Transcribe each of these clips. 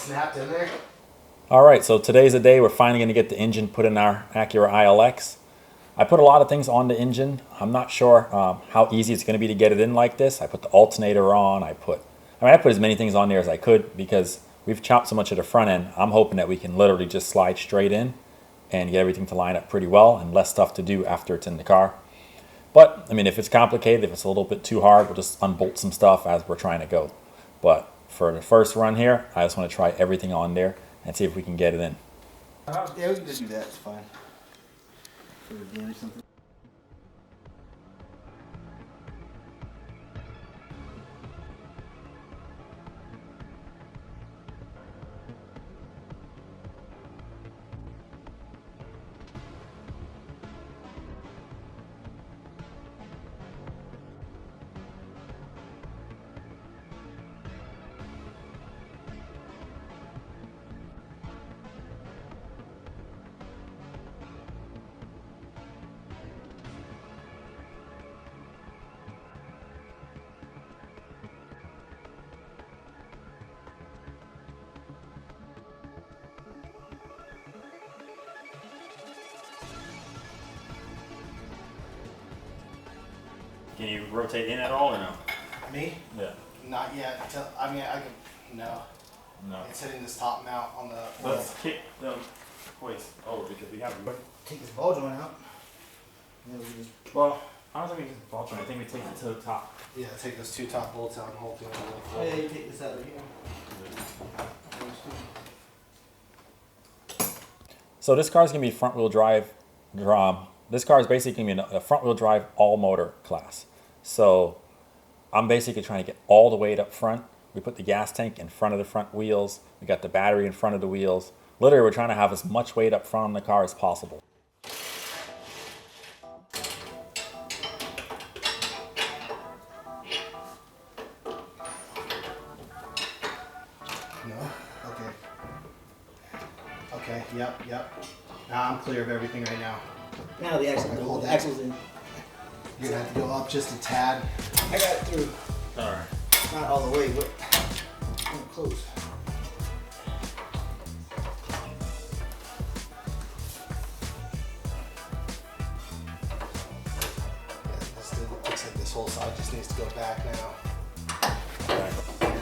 snapped in there. All right, so today's the day we're finally going to get the engine put in our Acura ILX. I put a lot of things on the engine. I'm not sure how easy it's going to be to get it in like this. I put the alternator on. I put as many things on there as I could because we've chopped so much at the front end. I'm hoping that we can literally just slide straight in and get everything to line up pretty well and less stuff to do after it's in the car. But, I mean, if it's complicated, if it's a little bit too hard, we'll just unbolt some stuff as we're trying to go. But for the first run here, I just want to try everything on there and see if we can get it in. Yeah, we can just do that. It's fine. For damage something. Can you rotate in at all or no? Me? Yeah. Not yet. I mean, I can. No. No. It's hitting this top mount on the. Let's kick the hoist over because we have. Take this ball joint out. Yeah, we just. Well, I don't think we can ball joint. I think we take it to the top. Yeah, take those two top bolts out and hold it. Oh, yeah, you take this out of here. So this car is going to be front wheel drive. This car is basically going to be a front wheel drive all motor class. So I'm basically trying to get all the weight up front. We put the gas tank in front of the front wheels. We got the battery in front of the wheels. Literally, we're trying to have as much weight up front on the car as possible. No? Okay. Okay, yep. Now I'm clear of everything right now. Now the axle, Hold the that. axle's in. You're gonna have to go up just a tad. I got it through. All right. Not all the way, but I'm close. Yeah, looks like this whole side just needs to go back now.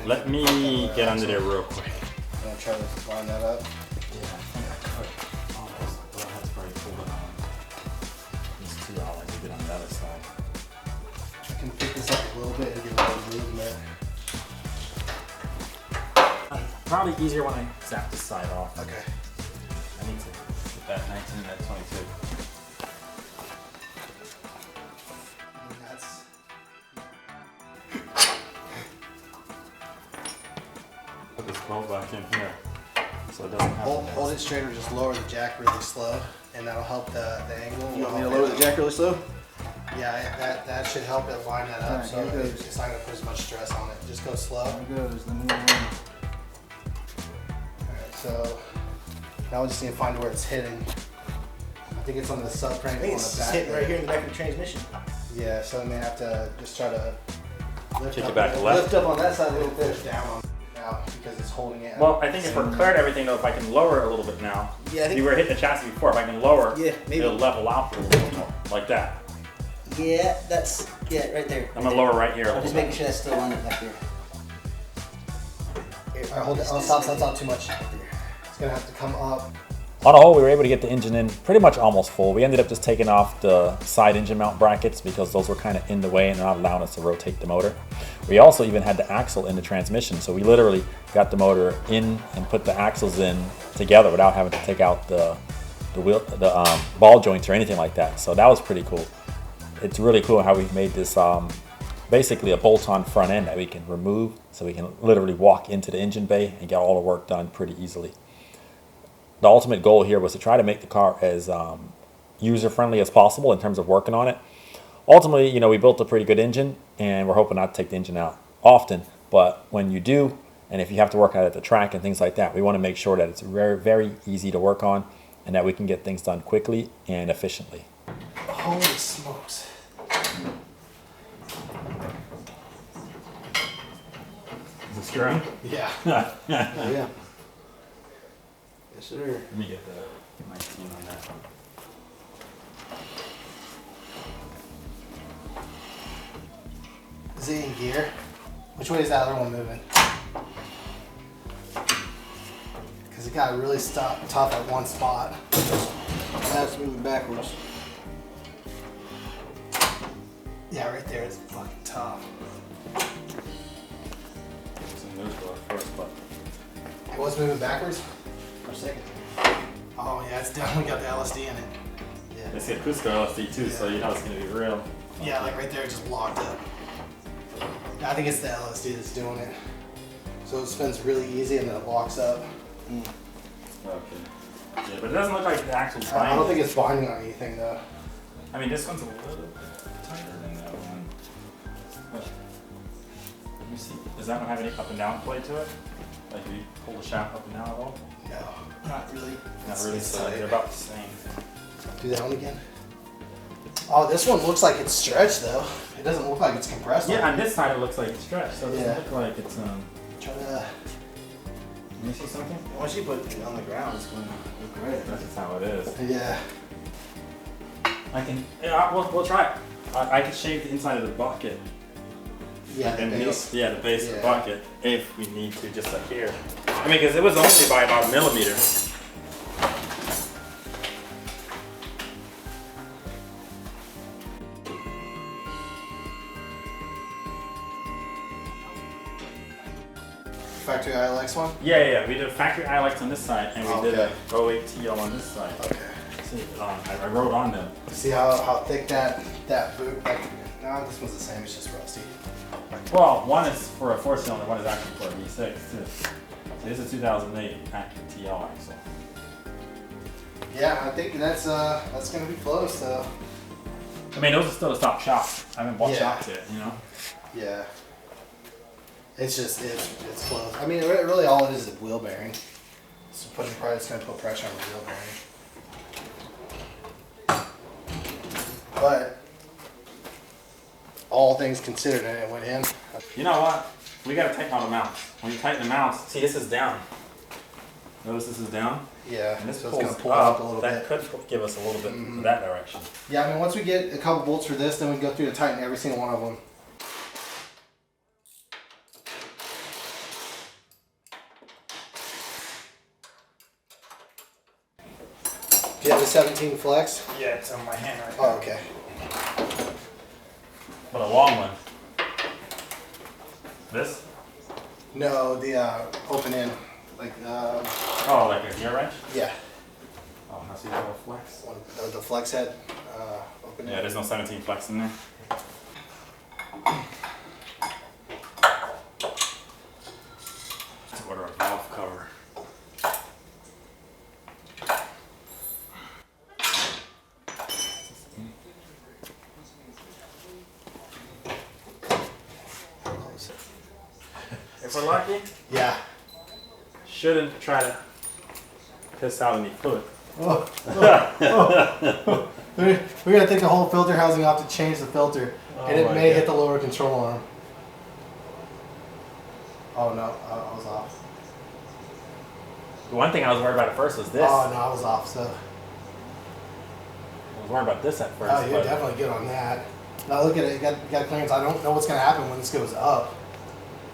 Let me get under there real quick. I'm gonna try to line that up. Yeah, I think I could almost, but I have to probably pull it on. These two out like we did on the other side. I can pick this up a little bit and get a little movement. Probably easier when I zap this side off. Okay. I need to get that 19 and that 22. And that's Put this bolt back in here so it doesn't have hold it straight or just lower the jack really slow, and that'll help the angle. You want me to lower the jack really slow? Yeah, that should help it line that up, Alright, so here it goes. it's not gonna put as much stress on it. Just go slow. There it goes. Let me know. Alright, so now we just need to find where it's hitting. I think it's on the subframe I on think the it's back. hitting right there. here in the back of the transmission. Yeah, so I may have to just try to lift Kick up it back a little- left. Lift up on that side a little push bit. down on it now because it's holding it. Well, I think if we're cleared everything though, if I can lower it a little bit now. Yeah, I think. You were hitting the chassis before. If I can lower, Yeah, maybe. it'll level out a little bit more, like that. Yeah, that's right there. I'm gonna lower right here a I'm little just bit. making sure that's still on it back there. Alright, hold it. Oh, stop, that's not too much. It's gonna have to come up. On the whole, we were able to get the engine in pretty much almost full. We ended up just taking off the side engine mount brackets because those were kind of in the way and not allowing us to rotate the motor. We also even had the axle in the transmission, so we literally got the motor in and put the axles in together without having to take out the ball joints or anything like that. So that was pretty cool. It's really cool how we've made this basically a bolt-on front end that we can remove, so we can literally walk into the engine bay and get all the work done pretty easily. The ultimate goal here was to try to make the car as user-friendly as possible in terms of working on it. Ultimately, you know, we built a pretty good engine, and we're hoping not to take the engine out often, but when you do, and if you have to work out at the track and things like that, we want to make sure that it's very, very easy to work on and that we can get things done quickly and efficiently. Holy smokes. Is it screwing? Yeah. Oh, yeah. Yes, sir. Let me get my team on that one. Is it in gear? Which way is that other one moving? Because it got really tough at one spot. That's moving backwards. Yeah, right there it's fucking tough. It's in neutral at first, but It was moving backwards? For a second. Oh yeah, it's definitely got the LSD in it. Yeah. it's got Cusco LSD too, so you know it's gonna be real. Yeah, like right there, it just locked up. I think it's the LSD that's doing it. So it spins really easy and then it locks up. Mm. Okay. Yeah, but it doesn't look like the actual I triangle. don't think it's binding on anything though. I mean, this one's a little bit tighter than that one. But, let me see. Does that one have any up and down play to it? Like, do you pull the shaft up and down at all? No, not really. Not really, It's so tight. they're about the same. Do that one again. Oh, this one looks like it's stretched though. It doesn't look like it's compressed. Yeah, on this side it looks like it's stretched, so it doesn't Yeah. look like it's, Try to. let me see something? Once you put it on the ground, it's going to look great. That's just how it is. Yeah. I can, yeah, we'll try it. I can shave the inside of the bucket. Yeah, the And base. the base of the Yeah. bucket, if we need to, just like here. I mean, because it was only by about a millimeter. Factory ILX one? Yeah, we did a factory ILX on this side, and we did a Okay. 08 TL on this side. Okay. See, I wrote on them. See how thick that boot? Like, no, this one's the same. It's just rusty. Well, one is for a 4-cylinder, one is actually for a V6 too. So this is a 2008 Acura TL axle. Yeah, I think that's gonna be close. So. I mean, those are still the stock shocks. I haven't bought Yeah. shocks yet, you know? Yeah. It's just it's close. I mean, really all it is a wheel bearing. So probably just gonna put pressure on the wheel bearing. But all things considered, and it went in. You know what? We gotta tighten all the mounts. When you tighten the mounts, see, this is down. Notice this is down? Yeah, And this so pulls it's gonna pull up a little that bit. could give us a little bit in that direction. Yeah, I mean, once we get a couple bolts for this, then we can go through and tighten every single one of them. Do you have a 17 flex? Yeah, it's on my hand right Oh, okay. But a long one. This? No, the open end, like Oh, like a gear wrench? yeah, Oh, I see the little flex. the flex head open Yeah, end. there's no 17 flex in there. Let's order a valve cover. If we're lucky, Yeah. shouldn't try to piss out any fluid. We gotta take the whole filter housing off to change the filter, and it my may God. hit the lower control arm. Oh no, I was off. The one thing I was worried about at first was this. Oh no, I was off. So, I was worried about this at first. oh, you're but definitely good on that. Now look at it. You got clearance. I don't know what's gonna happen when this goes up.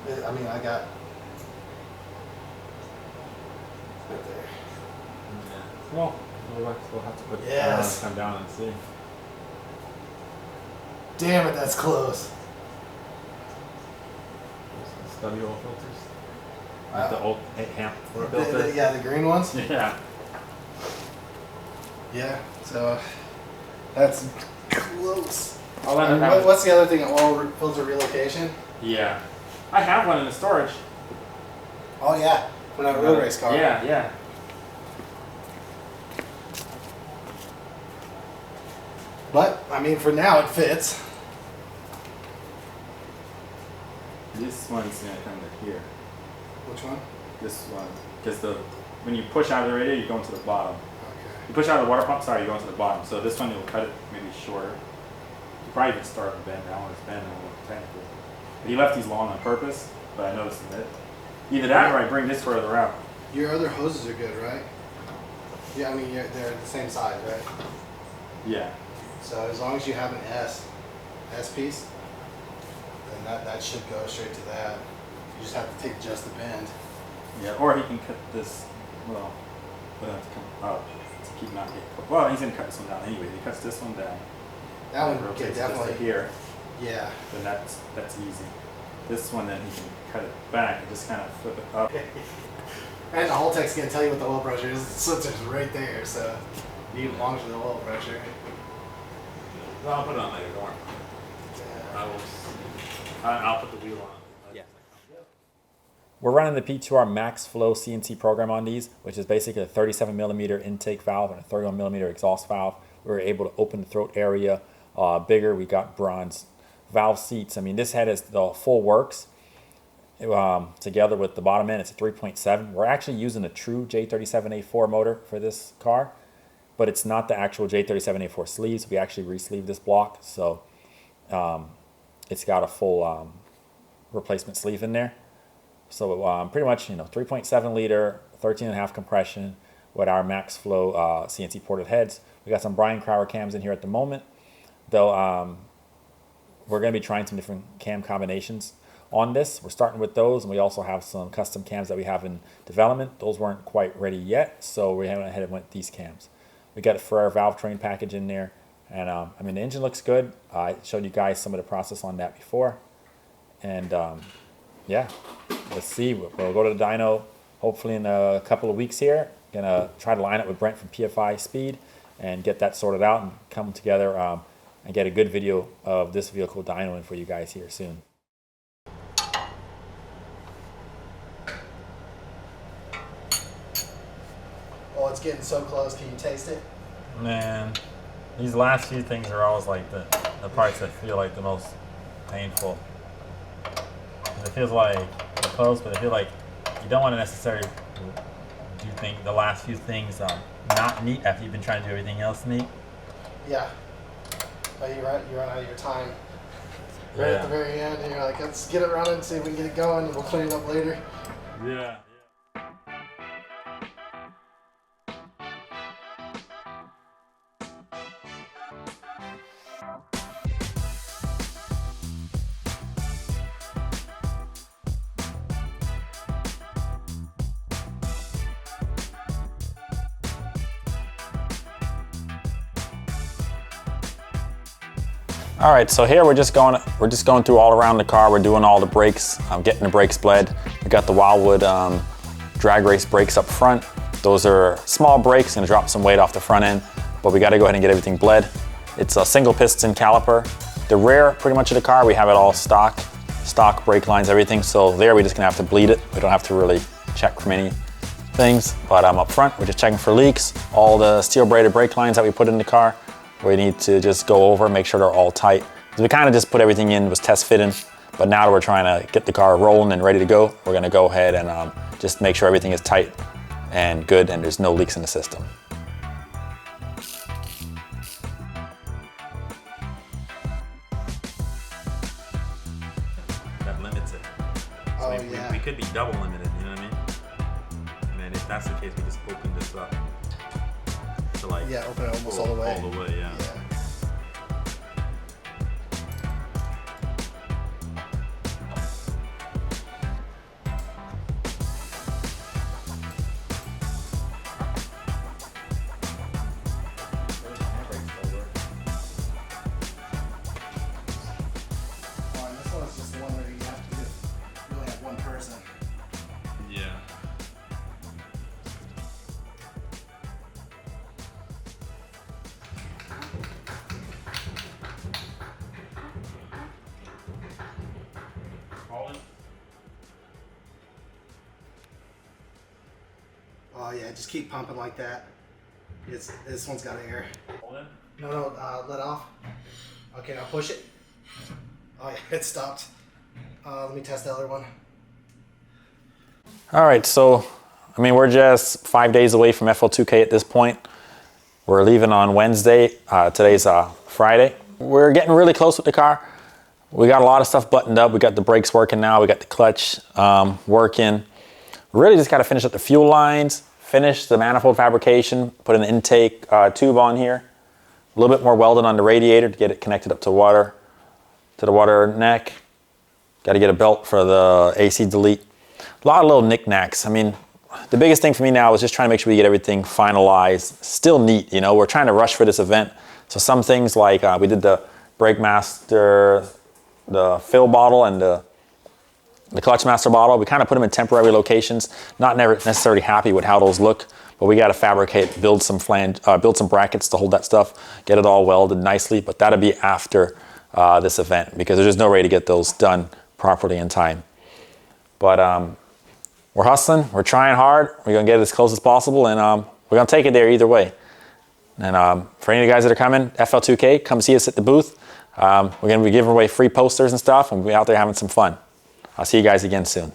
I mean, I got right there. Yeah. Well, we'll have to put it Yes. come down and see. Damn it, that's close. Stubby oil filters. Like the old hamp The- filters. yeah, the green ones. Yeah. Yeah. So that's close. I'll end And up having- what's the other thing? Oil filter relocation. Yeah. I have one in the storage. Oh yeah, for that road race car. Yeah. But I mean, for now it fits. This one's gonna come to here. Which one? This one. Because when you push out of the radiator, you're going to the bottom. Okay. You push out of the water pump, sorry, you're going to the bottom. So this one, you'll cut it maybe shorter. You probably even start with bend down, it's bend a little technical. But he left these long on purpose, but I noticed that. Either that or I bring this further out. Your other hoses are good, right? Yeah, I mean, they're the same size, right? Yeah. So as long as you have an S piece, then that should go straight to that. You just have to take just the bend. Yeah, or he can cut this, well, we'll have to come up to keep not getting cut. Well, he's gonna cut this one down anyway. He cuts this one down. That one rotates can this definitely. to here. Yeah. Then that's easy. This one, then he can cut it back and just kind of flip it up. And the whole tech's gonna tell you what the oil pressure is. The sensor's right there, so you monitor the oil pressure. Well, I'll put it on later, don't worry. I'll put the wheel on. Yeah. We're running the P2R Max Flow CNC program on these, which is basically a 37 millimeter intake valve and a 31 millimeter exhaust valve. We were able to open the throat area bigger. We got bronze valve seats. I mean, this head is the full works. Together with the bottom end, it's a 3.7. We're actually using a true J37A4 motor for this car, but it's not the actual J37A4 sleeves. We actually re-sleeved this block, so it's got a full replacement sleeve in there. So pretty much, 3.7 liter, 13.5 compression with our Max Flow CNC ported heads. We got some Brian Crowder cams in here at the moment, though we're going to be trying some different cam combinations on this. We're starting with those, and we also have some custom cams that we have in development. Those weren't quite ready yet, so we went ahead and went with these cams. We got a Ferrari valve train package in there, and I mean, the engine looks good. I showed you guys some of the process on that before, and yeah, let's see. We'll go to the dyno hopefully in a couple of weeks here. Gonna try to line up with Brent from PFI Speed and get that sorted out and come together and get a good video of this vehicle dynoing for you guys here soon. Oh, it's getting so close. Can you taste it? Man, these last few things are always like the parts that feel like the most painful. It feels like you're close, but I feel like you don't want to necessarily do the last few things not neat after you've been trying to do everything else neat. Yeah. But you run out of your time. Right at the very end, and you're like, let's get it running, see if we can get it going, and we'll clean it up later. Yeah. All right, so here we're just going through all around the car. We're doing all the brakes. I'm getting the brakes bled. We got the Wildwood drag race brakes up front. Those are small brakes, gonna drop some weight off the front end, but we gotta go ahead and get everything bled. It's a single piston caliper. The rear, pretty much of the car, we have it all stock brake lines, everything. So there, we're just gonna have to bleed it. We don't have to really check for many things, but up front, we're just checking for leaks. All the steel braided brake lines that we put in the car, we need to just go over, make sure they're all tight. We kind of just put everything in, was test fitting, but now that we're trying to get the car rolling and ready to go, we're gonna go ahead and just make sure everything is tight and good and there's no leaks in the system. That limits it. Oh, So yeah. we could be double limited, you know what I mean? And if that's the case, we just open this up to like Yeah, open it almost all the way. All the way, yeah. Oh, and this one's just the one where you have to really have one person. Yeah. Oh yeah, just keep pumping like that. This one's got air. Hold it. No, let off. Okay, now push it. Oh yeah, it stopped. Let me test the other one. All right, so, I mean, we're just 5 days away from FL2K at this point. We're leaving on Wednesday. Today's Friday. We're getting really close with the car. We got a lot of stuff buttoned up. We got the brakes working now. We got the clutch working. We really just got to finish up the fuel lines, finished the manifold fabrication, put an intake tube on here, a little bit more welding on the radiator to get it connected up to the water neck. Got to get a belt for the AC delete. A lot of little knickknacks. I mean, the biggest thing for me now is just trying to make sure we get everything finalized. Still neat, you know, we're trying to rush for this event. So some things like we did the brake master, the fill bottle and the clutch master bottle. We kind of put them in temporary locations. Not necessarily happy with how those look, but we got to fabricate, build some brackets to hold that stuff, get it all welded nicely. But that'll be after this event because there's just no way to get those done properly in time. But we're hustling, we're trying hard, we're gonna get it as close as possible, and we're gonna take it there either way. And for any of the guys that are coming, FL2K, come see us at the booth. We're gonna be giving away free posters and stuff, and we'll be out there having some fun. I'll see you guys again soon.